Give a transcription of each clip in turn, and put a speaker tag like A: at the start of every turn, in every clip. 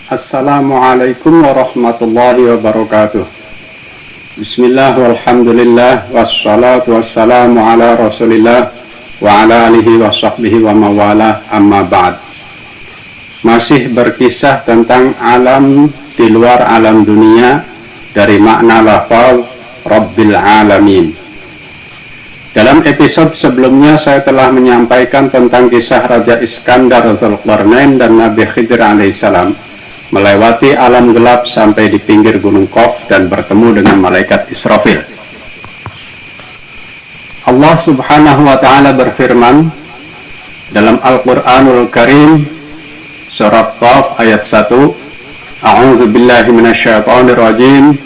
A: Assalamualaikum warahmatullahi wabarakatuh. Bismillah walhamdulillah wassalatu wassalamu ala rasulillah wa ala alihi wa sahbihi wa mawala amma ba'd. Masih berkisah tentang alam di luar alam dunia dari makna lafaz Rabbil Alamin. Dalam episode sebelumnya saya telah menyampaikan tentang kisah Raja Iskandar Dzulqarnain dan Nabi Khidir alaihissalam melewati alam gelap sampai di pinggir gunung Qaf dan bertemu dengan malaikat Israfil. Allah subhanahu wa ta'ala berfirman dalam Al-Quranul Karim surat Qaf ayat 1, A'udzu billahi minasyaitonir rajim,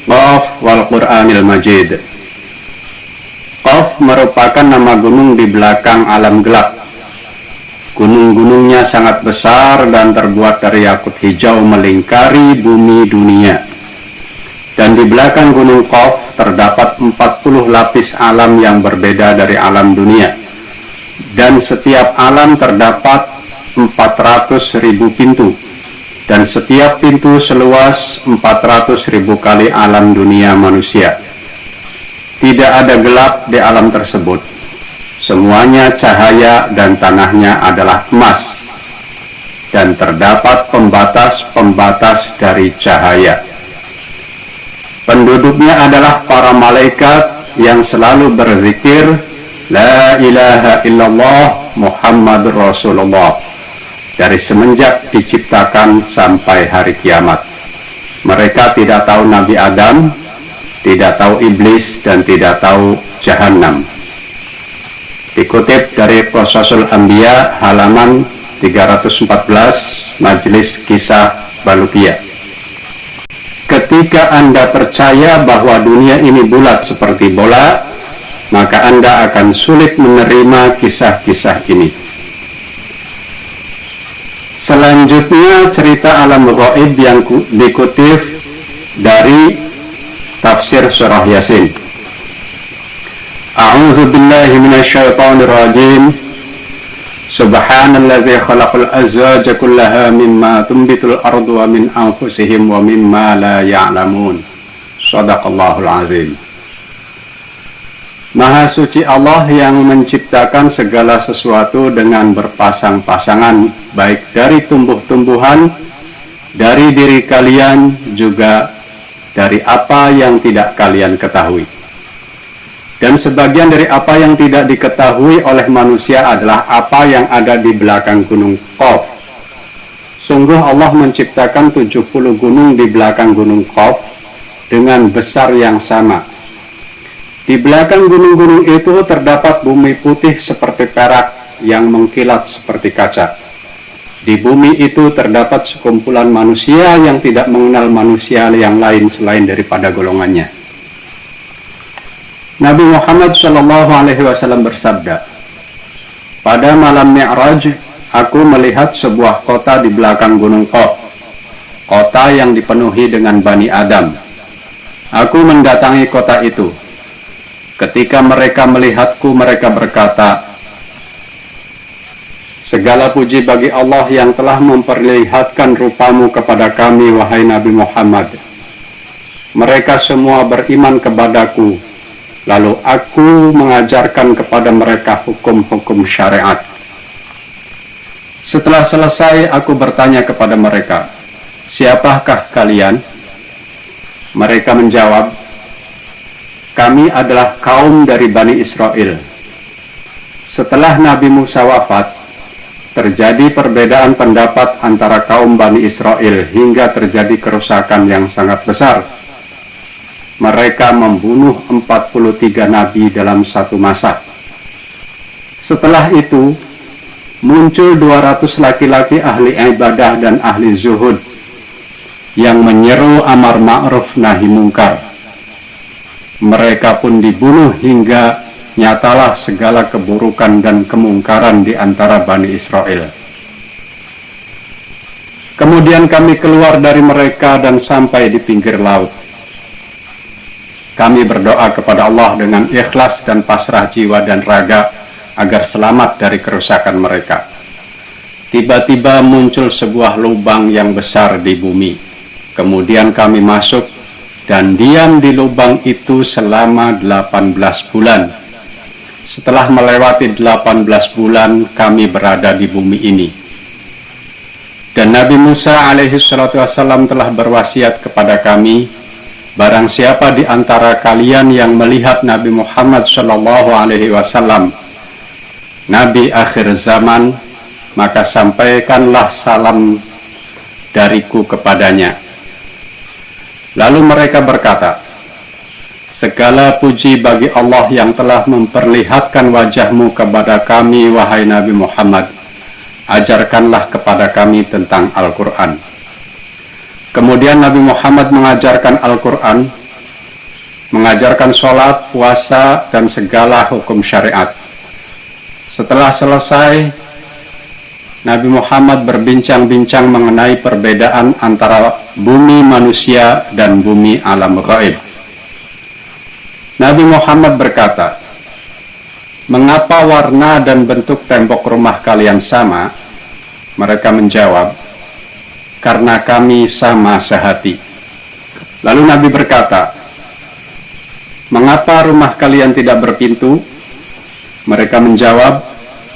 A: Qaf wal Qur'anil Majid. Qaf merupakan nama gunung di belakang alam gelap. Gunung-gunungnya sangat besar dan terbuat dari yakut hijau melingkari bumi dunia. Dan di belakang gunung Qaf terdapat 40 lapis alam yang berbeda dari alam dunia. Dan setiap alam terdapat 400.000 pintu. Dan setiap pintu seluas 400.000 kali alam dunia manusia. Tidak ada gelap di alam tersebut. Semuanya cahaya dan tanahnya adalah emas, dan terdapat pembatas-pembatas dari cahaya. Penduduknya adalah para malaikat yang selalu berzikir La ilaha illallah Muhammadur Rasulullah dari semenjak diciptakan sampai hari kiamat. Mereka tidak tahu Nabi Adam, tidak tahu iblis, dan tidak tahu Jahannam. Dikutip dari Qasasul Anbiya halaman 314, Majelis Kisah Balukiyah. Ketika Anda percaya bahwa dunia ini bulat seperti bola, maka Anda akan sulit menerima kisah-kisah ini. Selanjutnya cerita alam ghaib yang dikutip dari tafsir surah Yasin. A'udzu billahi minasyaitonir rajim. Subhanalladzi khalaqal azwaja kullaha mimma tunbitul ardu wa min anfusihim wa mimma la ya'lamun. Shadaqallahul azim. Maha suci Allah yang menciptakan segala sesuatu dengan berpasang-pasangan, baik dari tumbuh-tumbuhan, dari diri kalian, juga dari apa yang tidak kalian ketahui. Dan sebagian dari apa yang tidak diketahui oleh manusia adalah apa yang ada di belakang gunung Qaf. Sungguh Allah menciptakan 70 gunung di belakang gunung Qaf dengan besar yang sama. Di belakang gunung-gunung itu terdapat bumi putih seperti perak yang mengkilat seperti kaca. Di bumi itu terdapat sekumpulan manusia yang tidak mengenal manusia yang lain selain daripada golongannya. Nabi Muhammad SAW bersabda, pada malam Mi'raj, aku melihat sebuah kota di belakang gunung Qaf, kota yang dipenuhi dengan Bani Adam. Aku mendatangi kota itu. Ketika mereka melihatku, mereka berkata, segala puji bagi Allah yang telah memperlihatkan rupamu kepada kami, wahai Nabi Muhammad. Mereka semua beriman kepadaku. Lalu aku mengajarkan kepada mereka hukum-hukum syariat. Setelah selesai, aku bertanya kepada mereka, siapakah kalian? Mereka menjawab, kami adalah kaum dari Bani Israel. Setelah Nabi Musa wafat, terjadi perbedaan pendapat antara kaum Bani Israel hingga terjadi kerusakan yang sangat besar. Mereka membunuh 43 nabi dalam satu masa. Setelah itu, muncul 200 laki-laki ahli ibadah dan ahli zuhud yang menyeru amar ma'ruf nahi mungkar. Mereka pun dibunuh hingga nyatalah segala keburukan dan kemungkaran di antara Bani Israel. Kemudian kami keluar dari mereka dan sampai di pinggir laut. Kami berdoa kepada Allah dengan ikhlas dan pasrah jiwa dan raga agar selamat dari kerusakan mereka. Tiba-tiba muncul sebuah lubang yang besar di bumi. Kemudian kami masuk dan diam di lubang itu selama 18 bulan. Setelah melewati 18 bulan, kami berada di bumi ini. Dan Nabi Musa alaihi salatu wassalam telah berwasiat kepada kami, barang siapa di antara kalian yang melihat Nabi Muhammad sallallahu alaihi wasallam, Nabi akhir zaman, maka sampaikanlah salam dariku kepadanya. Lalu mereka berkata, segala puji bagi Allah yang telah memperlihatkan wajahmu kepada kami, wahai Nabi Muhammad. Ajarkanlah kepada kami tentang Al-Quran. Kemudian Nabi Muhammad mengajarkan Al-Quran, mengajarkan sholat, puasa, dan segala hukum syariat. Setelah selesai, Nabi Muhammad berbincang-bincang mengenai perbedaan antara bumi manusia dan bumi alam gaib. Nabi Muhammad berkata, mengapa warna dan bentuk tembok rumah kalian sama? Mereka menjawab, karena kami sama sehati. Lalu Nabi berkata, mengapa rumah kalian tidak berpintu? Mereka menjawab,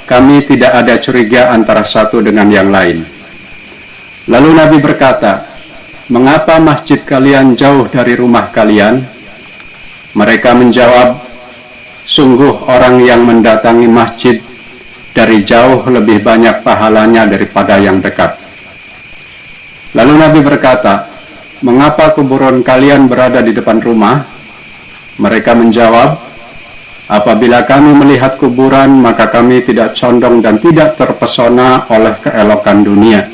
A: kami tidak ada curiga antara satu dengan yang lain. Lalu Nabi berkata, mengapa masjid kalian jauh dari rumah kalian? Mereka menjawab, sungguh orang yang mendatangi masjid dari jauh lebih banyak pahalanya daripada yang dekat. Lalu Nabi berkata, mengapa kuburan kalian berada di depan rumah? Mereka menjawab, apabila kami melihat kuburan, maka kami tidak condong dan tidak terpesona oleh keelokan dunia,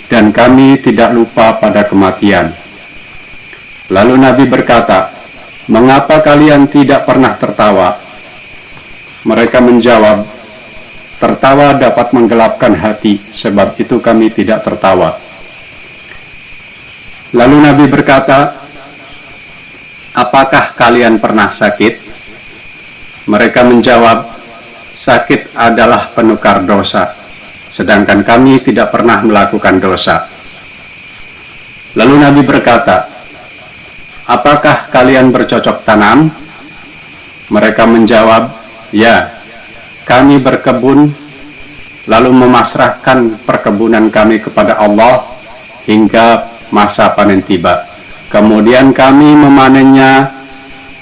A: dan kami tidak lupa pada kematian. Lalu Nabi berkata, mengapa kalian tidak pernah tertawa? Mereka menjawab, tertawa dapat menggelapkan hati, sebab itu kami tidak tertawa. Lalu Nabi berkata, apakah kalian pernah sakit? Mereka menjawab, sakit adalah penukar dosa, sedangkan kami tidak pernah melakukan dosa. Lalu Nabi berkata, apakah kalian bercocok tanam? Mereka menjawab, ya, kami berkebun, lalu memasrahkan perkebunan kami kepada Allah hingga masa panen tiba. Kemudian kami memanennya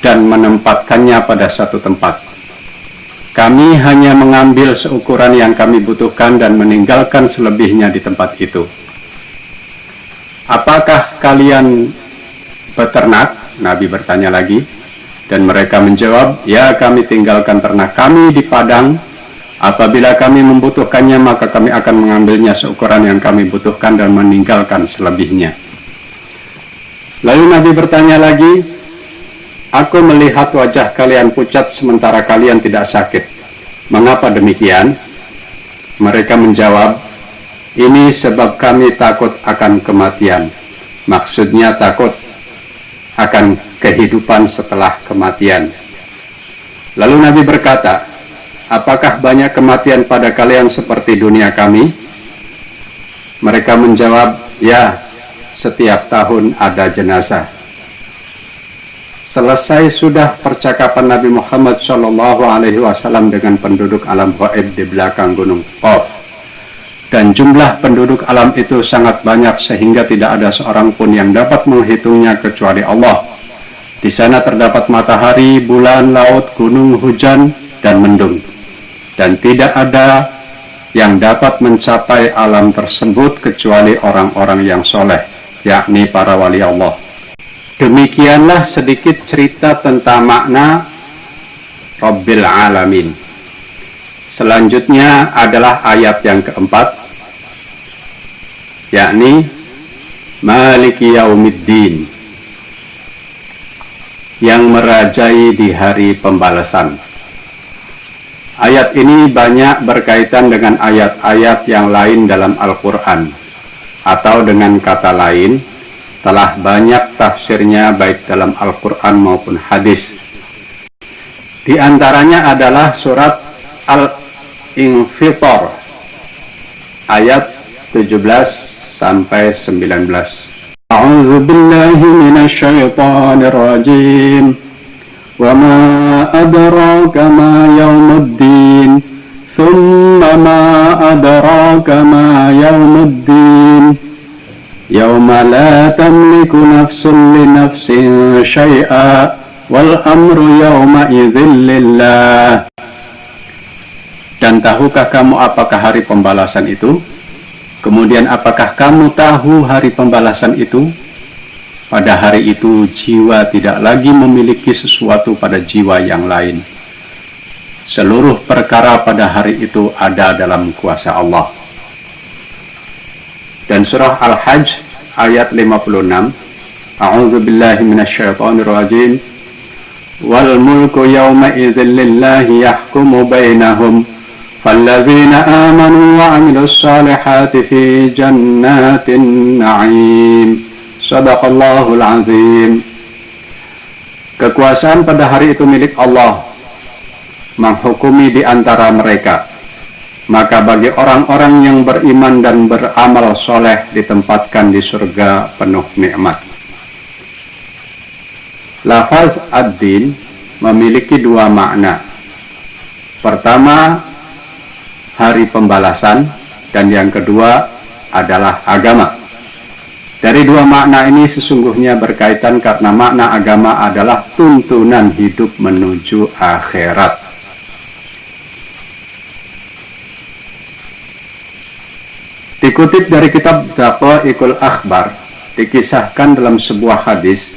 A: dan menempatkannya pada satu tempat. Kami hanya mengambil seukuran yang kami butuhkan dan meninggalkan selebihnya di tempat itu. Apakah kalian beternak? Nabi bertanya lagi. Dan mereka menjawab, ya, kami tinggalkan ternak kami di padang. Apabila kami membutuhkannya, maka kami akan mengambilnya seukuran yang kami butuhkan dan meninggalkan selebihnya. Lalu Nabi bertanya lagi, aku melihat wajah kalian pucat sementara kalian tidak sakit. Mengapa demikian? Mereka menjawab, ini sebab kami takut akan kematian. Maksudnya takut akan kehidupan setelah kematian. Lalu Nabi berkata, apakah banyak kematian pada kalian seperti dunia kami? Mereka menjawab, ya, setiap tahun ada jenazah. Selesai sudah percakapan Nabi Muhammad SAW dengan penduduk alam gaib di belakang gunung Qaf. Dan jumlah penduduk alam itu sangat banyak sehingga tidak ada seorang pun yang dapat menghitungnya kecuali Allah. Di sana terdapat matahari, bulan, laut, gunung, hujan, dan mendung. Dan tidak ada yang dapat mencapai alam tersebut kecuali orang-orang yang soleh, yakni para wali Allah. Demikianlah sedikit cerita tentang makna Rabbil Alamin. Selanjutnya adalah ayat yang keempat, yakni Maliki Yaumiddin, yang merajai di hari pembalasan. Ayat ini banyak berkaitan dengan ayat-ayat yang lain dalam Al-Quran, atau dengan kata lain, telah banyak tafsirnya baik dalam Al-Quran maupun hadis. Di antaranya adalah surat Al-Infitor ayat 17 sampai 19. A'udzu billahi minasy syaithanir rajim. Wa ma adraka ma yaumuddin. Tsumma ma adraka ma yaumuddin. Yauma la tamliku nafsun li nafsin syai'a wal amru yauma idzin lillah. Dan tahukah kamu apakah hari pembalasan itu? Kemudian apakah kamu tahu hari pembalasan itu? Pada hari itu jiwa tidak lagi memiliki sesuatu pada jiwa yang lain. Seluruh perkara pada hari itu ada dalam kuasa Allah. Dan surah Al-Hajj ayat 56. A'udzu billahi minasyaitonir rajim. Wal mulku yawma idzin lillahi yahkumu bainahum. Falladzina amanu wa 'amilus salihati fi jannatin na'im. Shadaqallahul azim. Kekuasaan pada hari itu milik Allah, menghukumi di antara mereka. Maka bagi orang-orang yang beriman dan beramal soleh ditempatkan di surga penuh nikmat. Lafaz ad-din memiliki dua makna. Pertama, hari pembalasan, dan yang kedua adalah agama. Dari dua makna ini sesungguhnya berkaitan karena makna agama adalah tuntunan hidup menuju akhirat. Dikutip dari kitab Daqaiqul Akhbar, dikisahkan dalam sebuah hadis,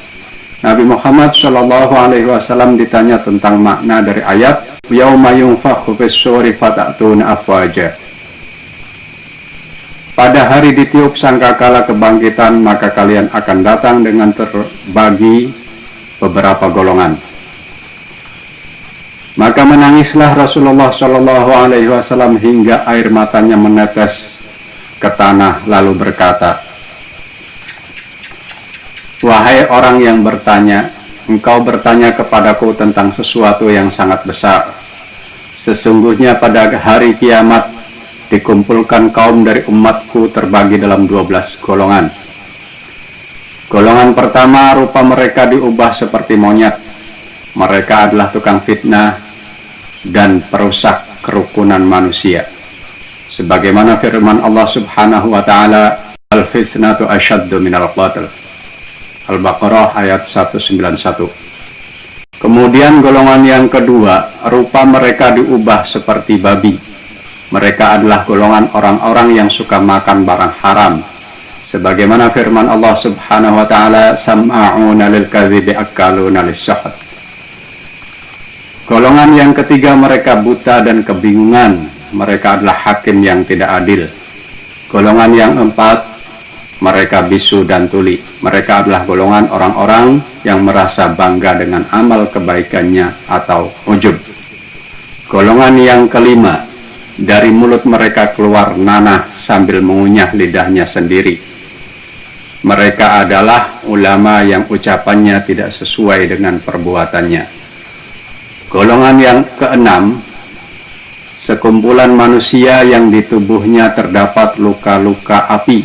A: Nabi Muhammad SAW ditanya tentang makna dari ayat Yauma yunfakhu fis-suri fata'tuna afwaja. Pada hari ditiup sangkakala kebangkitan, maka kalian akan datang dengan terbagi beberapa golongan. Maka menangislah Rasulullah SAW hingga air matanya menetes ke tanah, lalu berkata, "Wahai orang yang bertanya, engkau bertanya kepadaku tentang sesuatu yang sangat besar. Sesungguhnya pada hari kiamat dikumpulkan kaum dari umatku terbagi dalam 12 golongan. Golongan pertama rupa mereka diubah seperti monyet. Mereka adalah tukang fitnah dan perusak kerukunan manusia. Sebagaimana firman Allah Subhanahu wa taala, "Al-fitnatu asyaddu minal qatl." Al-Baqarah ayat 191. Kemudian golongan yang kedua, rupa mereka diubah seperti babi. Mereka adalah golongan orang-orang yang suka makan barang haram. Sebagaimana firman Allah Subhanahu wa taala, "Sama'una lil kadhibi akaluna lis-suhut." Golongan yang ketiga, mereka buta dan kebingungan. Mereka adalah hakim yang tidak adil. Golongan yang empat, mereka bisu dan tuli. Mereka adalah golongan orang-orang yang merasa bangga dengan amal kebaikannya atau ujub. Golongan yang kelima, dari mulut mereka keluar nanah sambil mengunyah lidahnya sendiri. Mereka adalah ulama yang ucapannya tidak sesuai dengan perbuatannya. Golongan yang keenam, sekumpulan manusia yang di tubuhnya terdapat luka-luka api.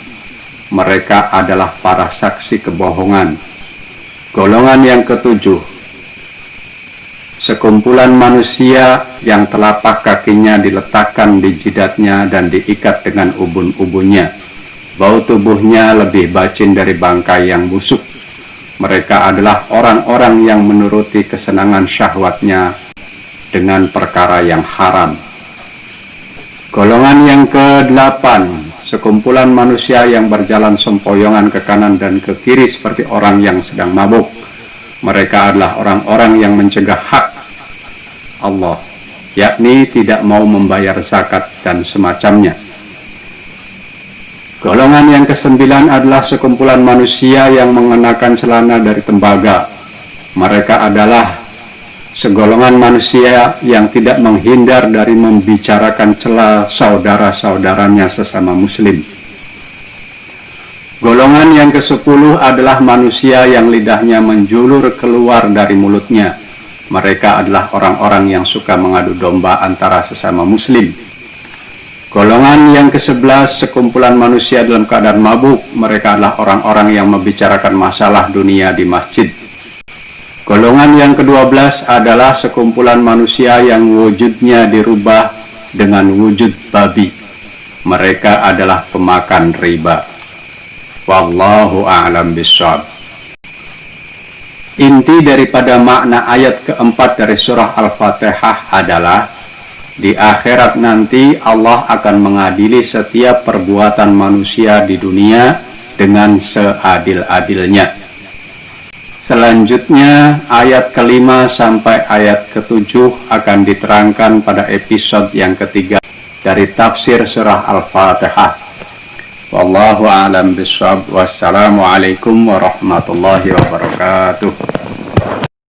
A: Mereka adalah para saksi kebohongan. Golongan yang ketujuh, sekumpulan manusia yang telapak kakinya diletakkan di jidatnya dan diikat dengan ubun-ubunnya. Bau tubuhnya lebih bacin dari bangkai yang busuk. Mereka adalah orang-orang yang menuruti kesenangan syahwatnya dengan perkara yang haram. Golongan yang ke-8, sekumpulan manusia yang berjalan sempoyongan ke kanan dan ke kiri seperti orang yang sedang mabuk. Mereka adalah orang-orang yang mencegah hak Allah, yakni tidak mau membayar zakat dan semacamnya. Golongan yang ke-9 adalah sekumpulan manusia yang mengenakan celana dari tembaga. Mereka adalah segolongan manusia yang tidak menghindar dari membicarakan cela saudara-saudaranya sesama muslim. Golongan yang ke-10 adalah manusia yang lidahnya menjulur keluar dari mulutnya. Mereka adalah orang-orang yang suka mengadu domba antara sesama muslim. Golongan yang ke-11, sekumpulan manusia dalam keadaan mabuk. Mereka adalah orang-orang yang membicarakan masalah dunia di masjid. Golongan yang ke-12 adalah sekumpulan manusia yang wujudnya dirubah dengan wujud babi. Mereka adalah pemakan riba. Wallahu a'lam bishawab. Inti daripada makna ayat keempat dari surah Al-Fatihah adalah di akhirat nanti Allah akan mengadili setiap perbuatan manusia di dunia dengan seadil-adilnya. Selanjutnya ayat kelima sampai ayat ketujuh akan diterangkan pada episode yang ketiga dari tafsir surah Al-Fatihah. Wallahu a'lam bishawab. Wassalamualaikum warahmatullahi wabarakatuh.